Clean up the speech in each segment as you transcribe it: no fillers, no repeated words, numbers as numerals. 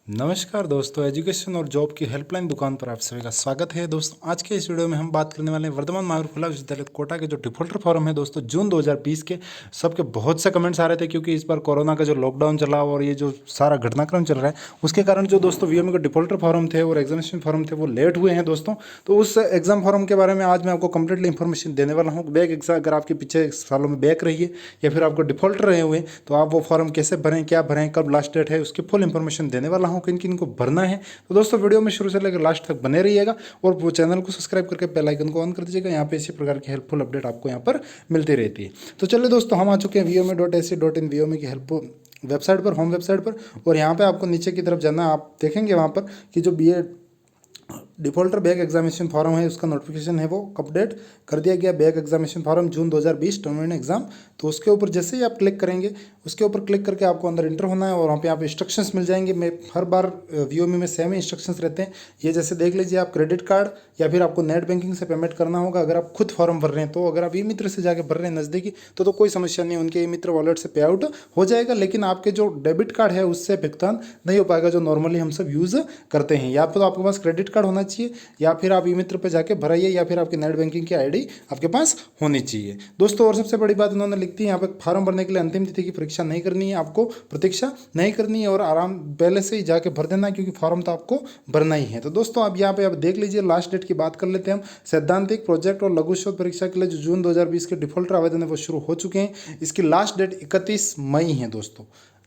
नमस्कार दोस्तों, एजुकेशन और जॉब की हेल्पलाइन दुकान पर आप सभी का स्वागत है। दोस्तों आज के इस वीडियो में हम बात करने वाले हैं वर्धमान महावीर खुला विश्वविद्यालय कोटा के जो डिफॉल्टर फॉर्म है दोस्तों जून 2020 के। सबके बहुत से कमेंट्स आ रहे थे क्योंकि इस बार कोरोना का जो लॉकडाउन चला और ये जो सारा घटनाक्रम चल रहा है उसके कारण जो दोस्तों वीएमए के डिफॉल्टर फॉर्म थे और एग्जामिनेशन फॉर्म थे वो लेट हुए हैं दोस्तों। तो उस एग्जाम फॉर्म के बारे में आज मैं आपको कंप्लीटली इन्फॉर्मेशन देने वाला हूँ। बैक एग्जाम अगर आपके पीछे सालों में बैक रही है या फिर आपको डिफॉल्टर रहे हुए तो आप वो फॉर्म कैसे भरें, क्या भरें, कब लास्ट डेट है, उसकी फुल इन्फॉर्मेशन देने वाला हूँ, किन किन को भरना है। तो दोस्तों वीडियो में शुरू से लेकर लास्ट तक बने रहिएगा और वो चैनल को सब्सक्राइब करके बेल आइकन को ऑन कर दीजिएगा। यहाँ पे इसी प्रकार की हेल्पफुल अपडेट आपको यहाँ पर मिलती रहती है। तो चलिए दोस्तों, हम आ चुके हैं VMA.ac.in वीओमे की हेल्प वेबसाइट पर, होम वेबसाइट पर। और यहाँ पे आपको नीचे की तरफ जाना है। आप देखेंगे वहाँ पर कि जो BA defaulter back examination form है उसका नोटिफिकेशन है वो अपडेट कर दिया गया। बैक एग्जामिनेशन फॉर्म जून 2020 टर्मिनेट एग्जाम। तो उसके ऊपर जैसे ही आप क्लिक करेंगे उसके ऊपर क्लिक करके आपको अंदर इंटर होना है और वहाँ पे आप इंस्ट्रक्शंस मिल जाएंगे। मैं हर बार VMA में सेम ही इंस्ट्रक्शंस रहते हैं। ये जैसे देख लीजिए, आप क्रेडिट कार्ड या फिर आपको नेट बैंकिंग से पेमेंट करना होगा अगर आप खुद फॉर्म भर रहे हैं। तो अगर आप ई मित्र से जाके भर रहे हैं नज़दीकी तो कोई समस्या नहीं है, उनके ई मित्र वॉलेट से पे आउट हो जाएगा। लेकिन आपके जो डेबिट कार्ड है उससे भुगतान नहीं हो पाएगा जो नॉर्मली हम सब यूज़ करते हैं। या तो आपके पास क्रेडिट कार्ड होना चाहिए या फिर आप ई मित्र पे जाके भराइए या फिर आपकी नेट बैंकिंग की आईडी आपके पास होनी चाहिए दोस्तों। और सबसे बड़ी बात उन्होंने लिखती है यहाँ पे फॉर्म भरने के लिए अंतिम तिथि की परीक्षा नहीं करनी है, आपको प्रतीक्षा नहीं करनी है और आराम पहले से ही जाके भर देना है क्योंकि फॉर्म तो आपको भरना ही है। तो दोस्तों अब यहाँ पे आप देख लीजिए, लास्ट डेट की बात कर लेते हैं हम। सैद्धांतिक, प्रोजेक्ट और लघु शोध परीक्षा के लिए जो जून 2020 के डिफॉल्टर आवेदन है वो शुरू हो चुके हैं। इसकी लास्ट डेट 31 मई है दोस्तों,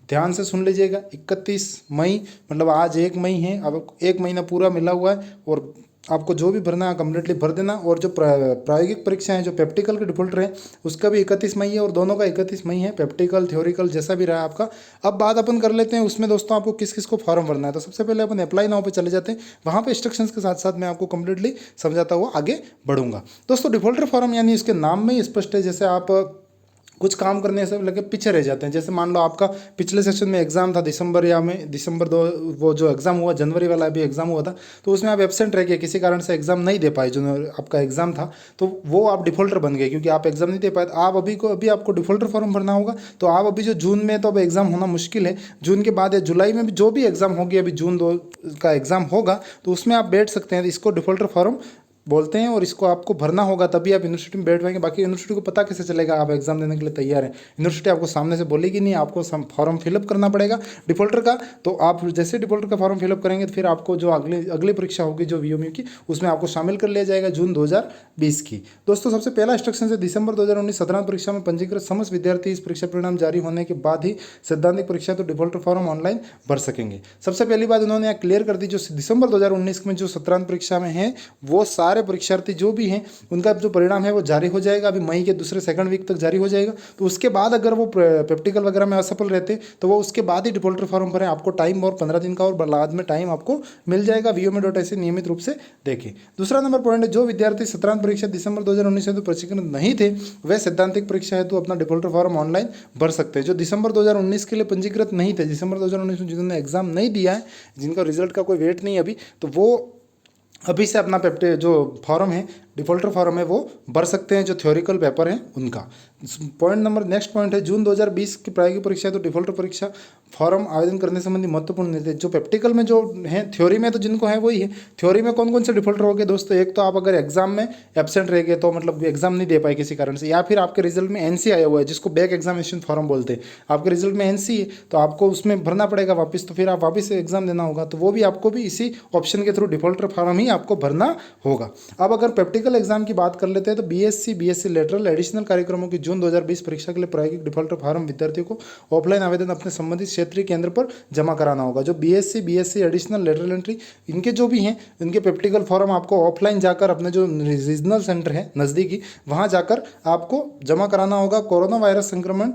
ध्यान से सुन लीजिएगा। 31 मई मतलब आज 1 मई है। अब 1 महीना पूरा मिला हुआ है और आपको जो भी भरना है कम्प्लीटली भर देना। और जो प्रायोगिक परीक्षा है जो प्रैक्टिकल के डिफॉल्टर है उसका भी 31 मई है और दोनों का 31 मई है, प्रैक्टिकल थ्योरिकल जैसा भी रहा आपका। अब बात अपन कर लेते हैं उसमें दोस्तों आपको किस किस को फॉर्म भरना है। तो सबसे पहले अपन अप्लाई नाउ पे चले जाते हैं। वहाँ पे इंस्ट्रक्शंस के साथ साथ मैं आपको कंप्लीटली समझाता हुआ आगे बढ़ूंगा। दोस्तों डिफॉल्टर फॉर्म यानी इसके नाम में ही स्पष्ट है, जैसे आप कुछ काम करने से लगे पीछे रह जाते हैं। जैसे मान लो आपका पिछले सेशन में एग्जाम था दिसंबर या में दिसंबर दो, वो जो एग्ज़ाम हुआ जनवरी वाला भी एग्ज़ाम हुआ था तो उसमें आप एब्सेंट रह गए, किसी कारण से एग्ज़ाम नहीं दे पाए जो आपका एग्ज़ाम था, तो वो आप डिफॉल्टर बन गए क्योंकि आप एग्ज़ाम नहीं दे पाए। तो आप अभी आपको डिफॉल्टर फॉर्म भरना होगा। तो आप अभी जो जून में, तो अब एग्ज़ाम होना मुश्किल है, जून के बाद या जुलाई में भी जो भी एग्ज़ाम होगी, अभी जून 2 का एग्ज़ाम होगा तो उसमें आप बैठ सकते हैं। इसको डिफॉल्टर फॉर्म बोलते हैं और इसको आपको भरना होगा तभी आप यूनिवर्सिटी में बैठ पाएंगे। बाकी यूनिवर्सिटी को पता कैसे चलेगा आप एग्जाम देने के लिए तैयार हैं? यूनिवर्सिटी आपको सामने से बोलेगी नहीं, आपको फॉर्म फिलअप करना पड़ेगा डिफॉल्टर का। तो आप जैसे डिफॉल्टर का फॉर्म फिलअप करेंगे तो फिर आपको जो अगली परीक्षा होगी जो VMU की उसमें आपको शामिल कर लिया जाएगा जून 2020 की। दोस्तों सबसे पहला इंस्ट्रक्शन है दिसंबर 2019 सत्रांत परीक्षा में पंजीकृत समस्त विद्यार्थी इस परीक्षा परिणाम जारी होने के बाद ही सैद्धांतिक परीक्षा तो डिफॉल्टर फॉर्म ऑनलाइन भर सकेंगे। सबसे पहली बात उन्होंने यहाँ क्लियर कर दी, जो दिसंबर 2019 में जो सत्रांत परीक्षा में है वो सारे परीक्षार्थी जो भी हैं उनका जो परिणाम है वो जारी हो जाएगा। अभी मई के दूसरे सेकंड वीक तक जारी हो जाएगा। तो उसके बाद अगर वो प्रैक्टिकल वगैरह में असफल रहते तो वो उसके बाद ही डिफॉल्टर फॉर्म भरें। आपको टाइम और 15 दिन का और बाद में टाइम आपको मिल जाएगा। VMA.ac नियमित रूप से देखें। दूसरा नंबर पॉइंट है, जो विद्यार्थी सत्रांत परीक्षा दिसंबर 2019 हेतु प्रशिक्षण नहीं थे वे सैद्धांतिक परीक्षा हेतु अपना डिफॉल्टर फॉर्म ऑनलाइन भर सकते हैं। जो दिसंबर 2019 के लिए पंजीकृत नहीं थे, दिसंबर 2019 में जिन्होंने एग्जाम नहीं दिया है, जिनका रिजल्ट का कोई वेट नहीं है अभी, तो वो अभी से अपना जो फॉर्म है डिफॉल्टर फॉर्म है वो भर सकते हैं, जो थ्योरिकल पेपर हैं उनका। पॉइंट नंबर नेक्स्ट पॉइंट है, जून 2020 की प्रायोगिक परीक्षा है तो डिफॉल्टर परीक्षा फॉर्म आवेदन करने संबंधी महत्वपूर्ण निर्देश। जो प्रैक्टिकल में जो है, थ्योरी में तो जिनको है वही है। थ्योरी में कौन कौन से डिफॉल्टर हो गए दोस्तों? एक तो आप अगर एग्जाम में एब्सेंट रह गए तो मतलब एग्जाम नहीं दे पाए किसी कारण से, या फिर आपके रिजल्ट में NC आया हुआ है जिसको बैक एग्जामिनेशन फॉर्म बोलते हैं। आपके रिजल्ट में NC है तो आपको उसमें भरना पड़ेगा वापस, तो फिर आप वापस से एग्जाम देना होगा। तो वो भी आपको भी इसी ऑप्शन के थ्रू डिफॉल्टर फॉर्म ही आपको भरना होगा। अब अगर प्रैक्टिकल एग्जाम की बात कर लेते हैं तो BSc लेटरल एडिशनल कार्यक्रमों की जून 2020 परीक्षा के लिए प्रायोगिक डिफॉल्टर फॉर्म विद्यार्थियों को ऑफलाइन आवेदन अपने संबंधित क्षेत्रीय केंद्र पर जमा कराना होगा। जो BSc एडिशनल लेटरल एंट्री इनके जो भी हैं इनके प्रैक्टिकल फॉर्म आपको ऑफलाइन जाकर अपने जो रीजनल सेंटर है नज़दीकी वहाँ जाकर आपको जमा कराना होगा। कोरोना वायरस संक्रमण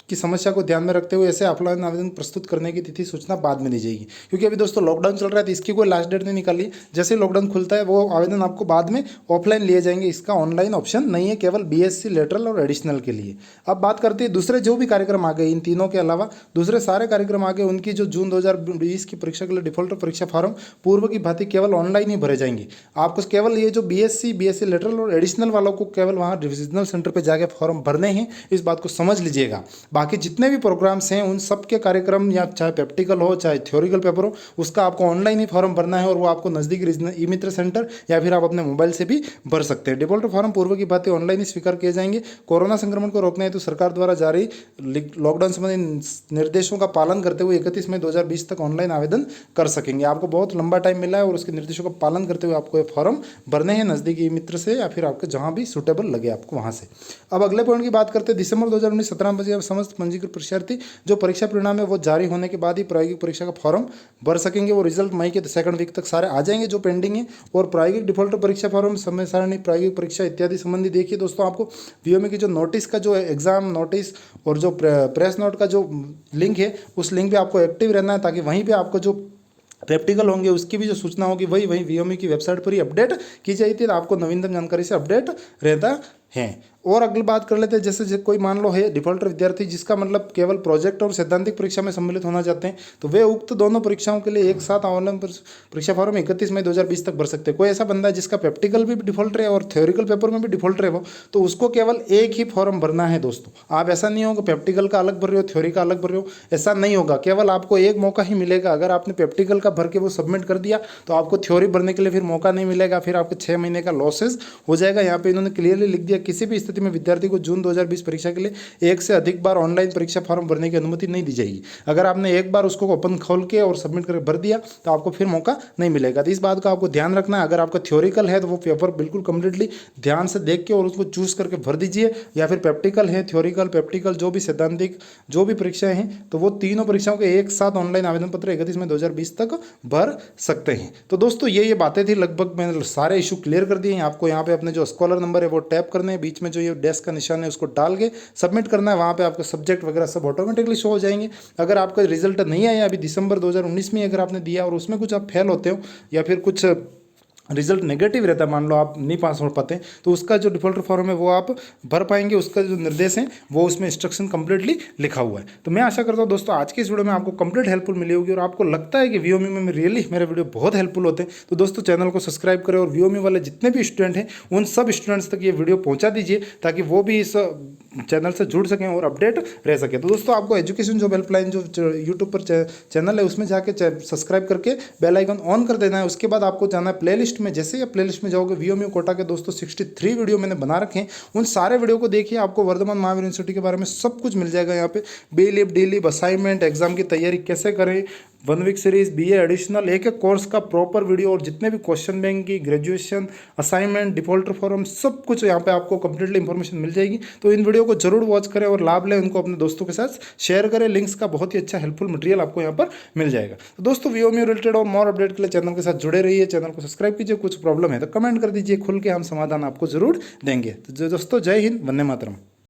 की समस्या को ध्यान में रखते हुए ऐसे ऑफलाइन आवेदन प्रस्तुत करने की तिथि सूचना बाद में दी जाएगी, क्योंकि अभी दोस्तों लॉकडाउन चल रहा है तो इसकी कोई लास्ट डेट नहीं निकाली। जैसे लॉकडाउन खुलता है वो आवेदन आपको बाद में ऑफलाइन लिए जाएंगे। इसका ऑनलाइन ऑप्शन नहीं है, केवल BSc लेटरल और एडिशनल के लिए। अब बात करते हैं दूसरे जो भी कार्यक्रम आ गए, इन तीनों के अलावा दूसरे सारे कार्यक्रम आ गए, उनकी जो जून 2020 की परीक्षा के लिए डिफॉल्टर परीक्षा फॉर्म पूर्व की भांति केवल ऑनलाइन ही भरे जाएंगे। आपको केवल ये जो BSc लेटरल और एडिशनल वालों को केवल वहाँ डिविजनल सेंटर पर जाके फॉर्म भरने हैं, इस बात को समझ लीजिएगा। बाकी जितने भी प्रोग्राम्स हैं उन सब के कार्यक्रम, या चाहे प्रैक्टिकल हो चाहे थ्योरिकल पेपर हो, उसका आपको ऑनलाइन ही फॉर्म भरना है और वो आपको नज़दीक रीजनल ई मित्र सेंटर या फिर आप अपने मोबाइल से भी भर सकते हैं। डिफॉल्टर फॉर्म पूर्व की बातें ऑनलाइन ही स्वीकार किए जाएंगे। कोरोना संक्रमण को रोकना है तो सरकार द्वारा जारी लॉकडाउन संबंधी निर्देशों का पालन करते हुए 31 मई 2020 तक ऑनलाइन आवेदन कर सकेंगे। आपको बहुत लंबा टाइम मिला है और उसके निर्देशों का पालन करते हुए आपको ये फॉर्म भरने हैं नज़दीकी मित्र से या फिर आपके जहां भी सूटेबल लगे आपको वहां से। अब अगले पॉइंट की बात करते हैं। दिसंबर 2019 17 बजे समस्त पंजीकृत परीक्षार्थी जो परीक्षा परिणाम है वो जारी होने के बाद ही प्रायोगिक परीक्षा का फॉर्म भर सकेंगे। वो रिजल्ट मई के सेकंड वीक तक सारे आ जाएंगे जो पेंडिंग है। और प्रायोगिक डिफॉल्टर परीक्षा फॉर्म, समय सारणी, प्रायोगिक परीक्षा इत्यादि संबंधी देखिए दोस्तों, आपको वीओएमई की जो नोटिस का जो एग्जाम नोटिस और जो प्रेस नोट का जो लिंक है उस लिंक पे आपको एक्टिव रहना है, ताकि वहीं पे आपको जो प्रैक्टिकल होंगे उसकी भी जो सूचना होगी वही वीओएमई की वेबसाइट पर ही अपडेट की जाएगी। तो आपको नवीनतम जानकारी से अपडेट रहता है। और अगली बात कर लेते हैं, जैसे कोई मान लो है डिफॉल्टर विद्यार्थी जिसका मतलब केवल प्रोजेक्ट और सैद्धांतिक परीक्षा में सम्मिलित होना चाहते हैं, तो वे उक्त दोनों परीक्षाओं के लिए एक साथ ऑनलाइन परीक्षा फॉर्म 31 मई 2020 तक भर सकते हैं। कोई ऐसा बंदा है जिसका प्रैक्टिकल भी डिफॉल्टर है और थ्योरिकल पेपर में भी डिफॉल्टर है वो, तो उसको केवल एक ही फॉर्म भरना है दोस्तों। आप ऐसा नहीं होगा प्रैक्टिकल का अलग भर रहे हो थ्योरी का अलग भर रहे हो, ऐसा नहीं होगा। केवल आपको एक मौका ही मिलेगा। अगर आपने प्रैक्टिकल का भर के वो सबमिट कर दिया तो आपको थ्योरी भरने के लिए फिर मौका नहीं मिलेगा, फिर आपके 6 महीने का लॉसेज हो जाएगा। यहाँ पे इन्होंने क्लियरली लिख दिया, किसी भी स्थिति में विद्यार्थी को जून 2020 परीक्षा के लिए एक से अधिक बार ऑनलाइन परीक्षा फॉर्म भरने की अनुमति नहीं दी जाएगी। अगर आपने एक बार उसको ओपन खोल के और सबमिट करके भर दिया तो आपको फिर मौका नहीं मिलेगा। तो इस बात का आपको ध्यान रखना है। अगर आपका थ्योरिकल है तो वो पेपर बिल्कुल कंप्लीटली ध्यान से देख के और उसको चूज करके भर दीजिए, या फिर प्रैक्टिकल है, थ्योरिकल, प्रैक्टिकल जो भी सैद्धांतिक जो भी परीक्षाएं हैं तो वो तीनों परीक्षाओं के एक साथ ऑनलाइन आवेदन पत्र 31 मई 2020 तक भर सकते हैं। तो दोस्तों ये बातें थी, लगभग मैंने सारे इशू क्लियर कर दिए हैं। आपको यहाँ पे अपने जो स्कॉलर नंबर है वो टैप करने हैं, बीच में जो ये डेस्क का निशान है उसको डाल के सबमिट करना है। वहाँ पे आपके सब्जेक्ट वगैरह सब ऑटोमेटिकली शो हो जाएंगे। अगर आपका रिजल्ट नहीं आया अभी दिसंबर 2019 में अगर आपने दिया और उसमें कुछ आप फेल होते हो या फिर कुछ रिजल्ट नेगेटिव रहता है, मान लो आप नहीं पास हो पाते, तो उसका जो डिफॉल्टर फॉर्म है वो आप भर पाएंगे। उसका जो निर्देश है वो उसमें इंस्ट्रक्शन कंप्लीटली लिखा हुआ है। तो मैं आशा करता हूँ दोस्तों आज के इस वीडियो में आपको कंप्लीट हेल्पफुल मिली होगी और आपको लगता है कि वीओएमई में रियली मेरे वीडियो बहुत हेल्पफुल होते हैं, तो दोस्तों चैनल को सब्सक्राइब करें और वीओएमई वाले जितने भी स्टूडेंट हैं उन सब स्टूडेंट्स तक ये वीडियो पहुँचा दीजिए ताकि वो भी इस चैनल से जुड़ सकें और अपडेट रह सके। तो दोस्तों आपको एजुकेशन जॉब हेल्पलाइन जो यूट्यूब पर चैनल है उसमें जाके सब्सक्राइब करके बेल आइकन ऑन कर देना है। उसके बाद आपको जाना है प्लेलिस्ट में। जैसे ही प्लेलिस्ट में जाओगे वीओएमई कोटा के दोस्तों 63 वीडियो मैंने बना रखे हैं, उन सारे वीडियो को देखिए। आपको वर्धमान महावीर यूनिवर्सिटी के बारे में सब कुछ मिल जाएगा यहाँ पे। B lib, D lib, assignment, exam की तैयारी कैसे करें, 1 वीक सीरीज, बीए एडिशनल, एक एक कोर्स का प्रॉपर वीडियो और जितने भी क्वेश्चन बैंक की, ग्रेजुएशन, असाइनमेंट, डिफॉल्टर फॉर्म, सब कुछ यहाँ पे आपको कंप्लीटली इंफॉर्मेशन मिल जाएगी। तो इन वीडियो को जरूर वॉच करें और लाभ लें, उनको अपने दोस्तों के साथ शेयर करें। लिंक्स का बहुत ही अच्छा हेल्पफुल मटेरियल आपको यहाँ पर मिल जाएगा। तो दोस्तों वीओएमई रिलेटेड और मोर अपडेट के लिए चैनल के साथ जुड़े रहिए, चैनल को सब्सक्राइब कीजिए। कुछ प्रॉब्लम है तो कमेंट कर दीजिए, खुल के हम समाधान आपको जरूर देंगे। तो दोस्तों जय हिंद, वंदे मातरम।